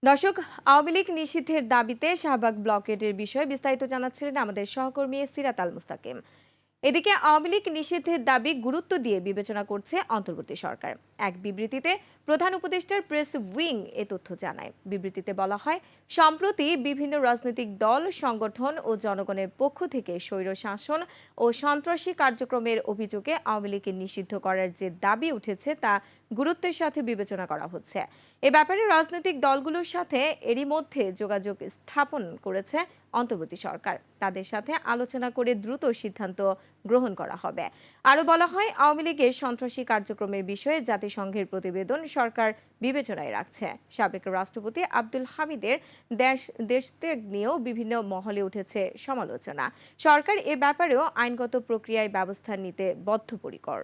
দর্শক, আওয়ামী লীগ নিষিদ্ধের দাবিতে শাহবাগ ব্লকেডের বিষয়ে বিস্তারিত জানাচ্ছিলেন আমাদের সহকর্মী সিরাত আল মুস্তাকিম। এদিকে আওয়ামী লীগ নিষিদ্ধের দাবি গুরুত্ব দিয়ে বিবেচনা করছে অন্তর্বর্তী সরকার। এক বিবৃতিতে প্রধান উপদেষ্টার প্রেস উইং এ তথ্য জানায়। বিবৃতিতে বলা হয়, সম্প্রতি বিভিন্ন রাজনৈতিক দল, সংগঠন ও জনগণের পক্ষ থেকে স্বৈর শাসন ও সন্ত্রাসী কার্যক্রমের অভিযোগে আওয়ামী লীগকে নিষিদ্ধ করার যে দাবি উঠেছে তা গুরুত্বের সাথে বিবেচনা করা হচ্ছে। এ ব্যাপারে রাজনৈতিক দলগুলোর সাথে এরই মধ্যে যোগাযোগ স্থাপন করেছে অন্তর্বর্তী সরকার। তাদের সাথে আলোচনা করে দ্রুত সিদ্ধান্ত গ্রহণ করা হবে। আরও বলা হয়, আওয়ামী লীগের সন্ত্রাসী কার্যক্রমের বিষয়ে জাতিসংঘের প্রতিবেদন সরকার বিবেচনায় রাখছে। সাবেক রাষ্ট্রপতি আব্দুল হামিদের দেশত্যাগ নিয়েও বিভিন্ন মহলে উঠেছে সমালোচনা। সরকার এ ব্যাপারেও আইনগত প্রক্রিয়ায় ব্যবস্থা নিতে বদ্ধপরিকর।